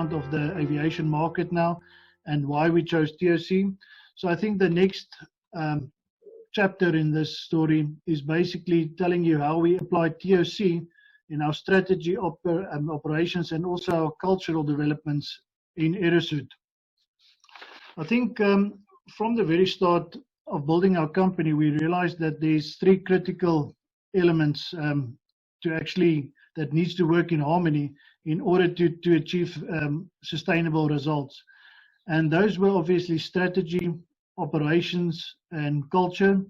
forefront of the aviation market now, and why we chose TOC. So I think the next chapter in this story is basically telling you how we apply TOC in our strategy, operations, and also our cultural developments in Aerosud. I think from the very start of building our company, we realized that there's three critical elements that needs to work in harmony in order to achieve sustainable results. And those were obviously strategy, operations, and culture.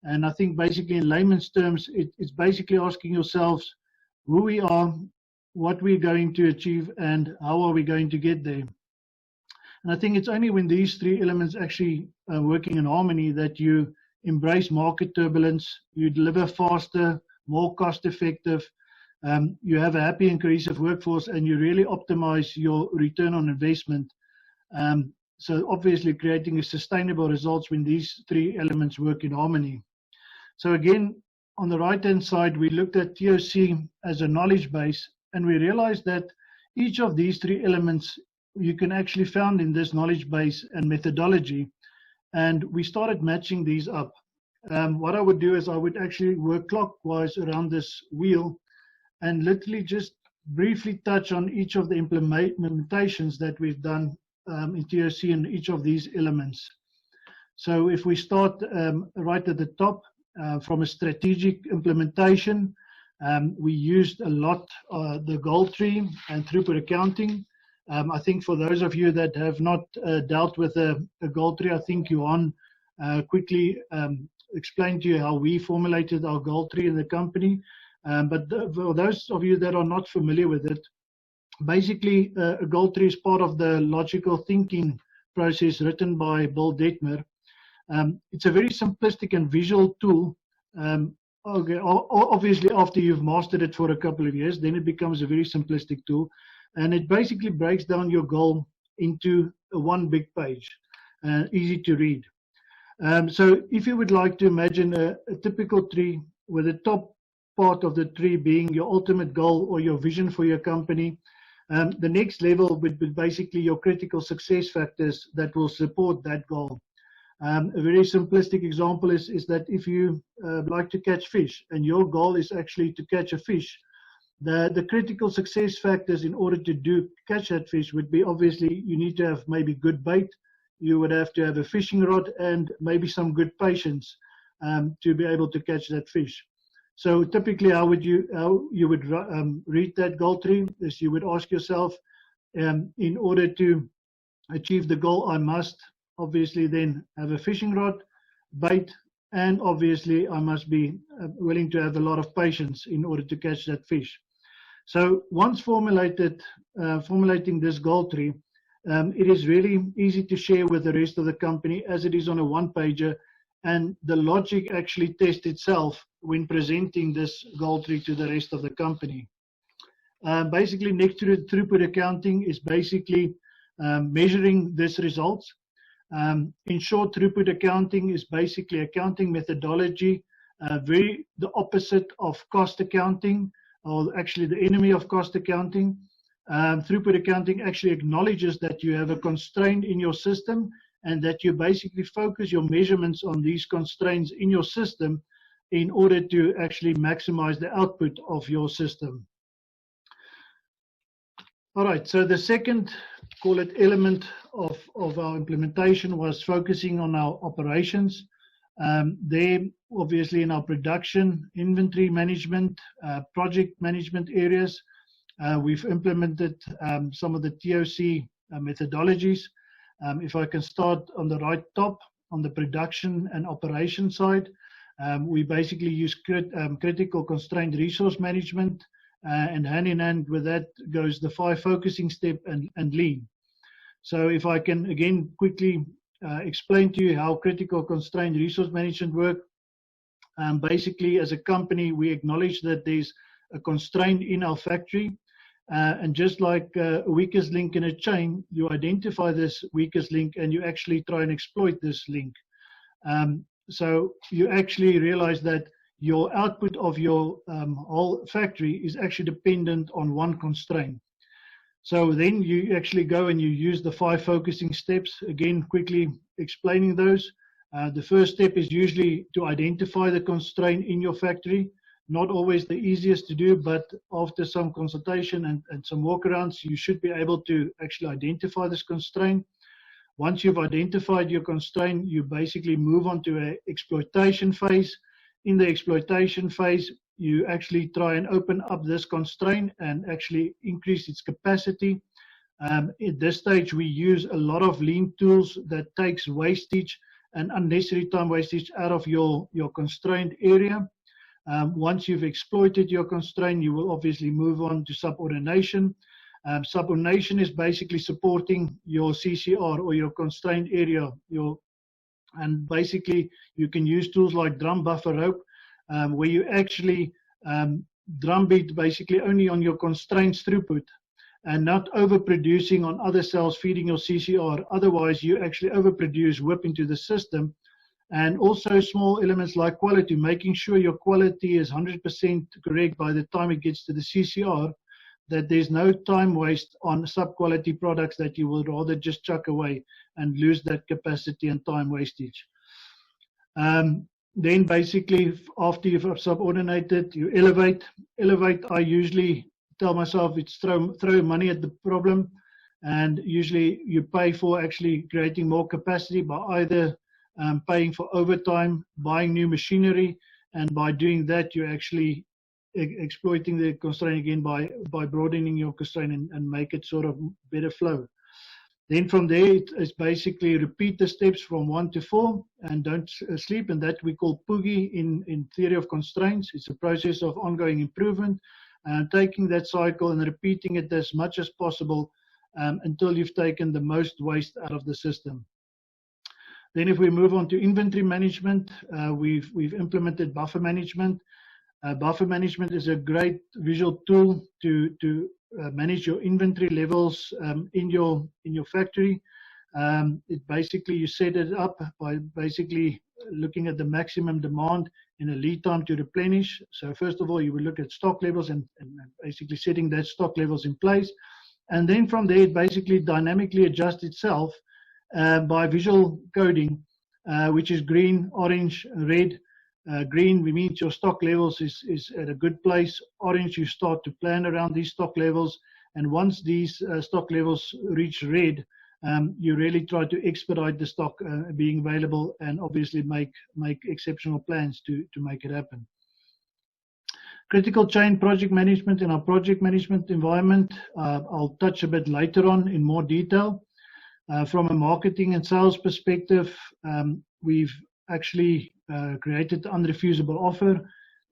And I think basically in layman's terms, it's basically asking yourselves who we are, what we're going to achieve, and how are we going to get there. And I think it's only when these three elements actually are working in harmony that you embrace market turbulence, you deliver faster, more cost effective, you have a happy and cohesive workforce, and you really optimize your return on investment. So obviously creating a sustainable results when these three elements work in harmony. So again, on the right-hand side, we looked at TOC as a knowledge base, and we realized that each of these three elements you can actually found in this knowledge base and methodology. And we started matching these up. What I would do is I would actually work clockwise around this wheel and literally just briefly touch on each of the implementations that we've done in TOC in each of these elements. So if we start right at the top, from a strategic implementation, we used a lot the goal tree and throughput accounting. I think for those of you that have not dealt with a goal tree, I think Johan quickly explained to you how we formulated our goal tree in the company. But for those of you that are not familiar with it, basically a goal tree is part of the logical thinking process written by Bill Detmer. It's a very simplistic and visual tool. Obviously, after you've mastered it for a couple of years, then it becomes a very simplistic tool. And it basically breaks down your goal into one big page, easy to read. So if you would like to imagine a typical tree with the top part of the tree being your ultimate goal or your vision for your company, the next level would be basically your critical success factors that will support that goal. A very simplistic example is that if you like to catch fish and your goal is actually to catch a fish, the critical success factors in order to catch that fish would be obviously you need to have maybe good bait, you would have to have a fishing rod, and maybe some good patience to be able to catch that fish. So typically how you would read that goal tree is you would ask yourself, in order to achieve the goal, I must obviously then have a fishing rod, bait, and obviously I must be willing to have a lot of patience in order to catch that fish. So once formulating this goal tree, it is really easy to share with the rest of the company as it is on a one-pager, and the logic actually tests itself when presenting this goal tree to the rest of the company. Basically, next to the throughput accounting is basically measuring these results. In short, throughput accounting is basically accounting methodology, the opposite of cost accounting, or actually the enemy of cost accounting. Throughput accounting actually acknowledges that you have a constraint in your system and that you basically focus your measurements on these constraints in your system in order to actually maximize the output of your system. All right, so the second, call it element of our implementation was focusing on our operations. There, obviously in our production, inventory management, project management areas, we've implemented some of the TOC methodologies. If I can start on the right top, on the production and operation side, we basically use critical constraint resource management, and hand in hand with that goes the 5 focusing step and lean. So if I can again quickly explain to you how critical constraint resource management work. Basically, as a company, we acknowledge that there's a constraint in our factory, and just like a weakest link in a chain, you identify this weakest link and you actually try and exploit this link. So you actually realize that your output of your whole factory is actually dependent on one constraint. So then you actually go and you use the 5 focusing steps, again, quickly explaining those. The first step is usually to identify the constraint in your factory. Not always the easiest to do, but after some consultation and some walkarounds, you should be able to actually identify this constraint. Once you've identified your constraint, you basically move on to an exploitation phase. In the exploitation phase, you actually try and open up this constraint and actually increase its capacity. At this stage, we use a lot of lean tools that takes wastage and unnecessary time wastage out of your constraint area. Once you've exploited your constraint, you will obviously move on to subordination. Subordination is basically supporting your CCR or your constraint area. And basically, you can use tools like drum buffer rope, where you actually drum beat basically only on your constraints throughput and not overproducing on other cells feeding your CCR. Otherwise, you actually overproduce WIP into the system. And also small elements like quality, making sure your quality is 100% correct by the time it gets to the CCR, that there's no time waste on sub-quality products that you will rather just chuck away and lose that capacity and time wastage. Then basically, after you've subordinated, you elevate. Elevate, I usually tell myself it's throw money at the problem, and usually you pay for actually creating more capacity by either paying for overtime, buying new machinery, and by doing that, you're actually exploiting the constraint again by broadening your constraint and make it sort of better flow. Then from there, it's basically repeat the steps from 1 to 4 and don't sleep, and that we call POOGI in theory of constraints. It's a process of ongoing improvement, taking that cycle and repeating it as much as possible until you've taken the most waste out of the system. Then if we move on to inventory management, we've implemented buffer management. Buffer management is a great visual tool to manage your inventory levels in your factory. It basically, you set it up by basically looking at the maximum demand in a lead time to replenish. So first of all, you will look at stock levels and basically setting that stock levels in place. And then from there, it basically dynamically adjusts itself by visual coding, which is green, orange, red. Green, we mean your stock levels is at a good place. Orange, you start to plan around these stock levels. And once these stock levels reach red, you really try to expedite the stock being available and obviously make exceptional plans to make it happen. Critical chain project management in our project management environment, I'll touch a bit later on in more detail. From a marketing and sales perspective, we've actually created the unrefusable offer.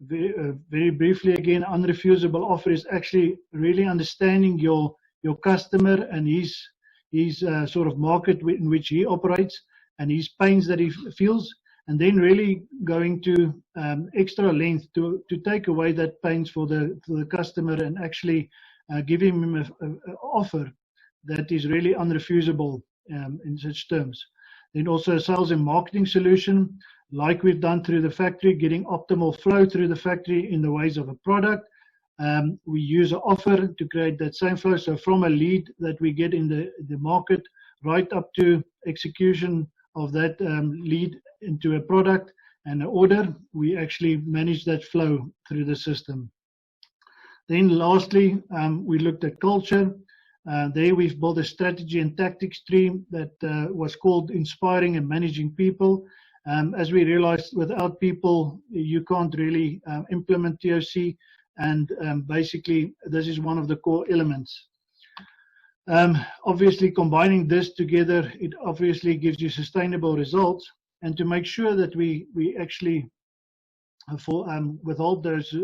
Very briefly again, unrefusable offer is actually really understanding your customer and his sort of market in which he operates and his pains that he feels, and then really going to extra length to take away that pains for the customer and actually giving him an offer that is really unrefusable in such terms. Then also a sales and marketing solution, like we've done through the factory, getting optimal flow through the factory in the ways of a product. We use an offer to create that same flow. So from a lead that we get in the market right up to execution of that lead into a product and an order, we actually manage that flow through the system. Then lastly, we looked at culture. There we've built a strategy and tactics stream that was called Inspiring and Managing People. As we realized, without people, you can't really implement TOC, and basically this is one of the core elements. Obviously, combining this together, it obviously gives you sustainable results, and to make sure that we actually withhold those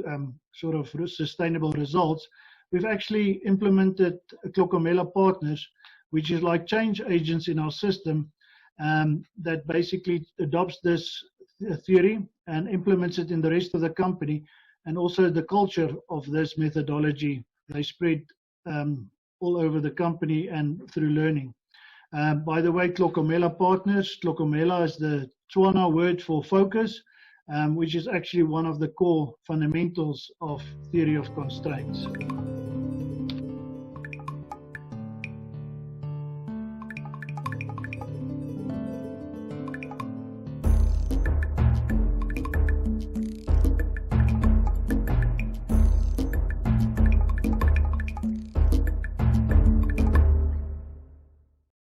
sort of sustainable results, we've actually implemented Clokomela Partners, which is like change agents in our system, that basically adopts this theory and implements it in the rest of the company, and also the culture of this methodology. They spread all over the company and through learning. By the way, Clokomela Partners, Clokomela is the Tswana word for focus, which is actually one of the core fundamentals of theory of constraints.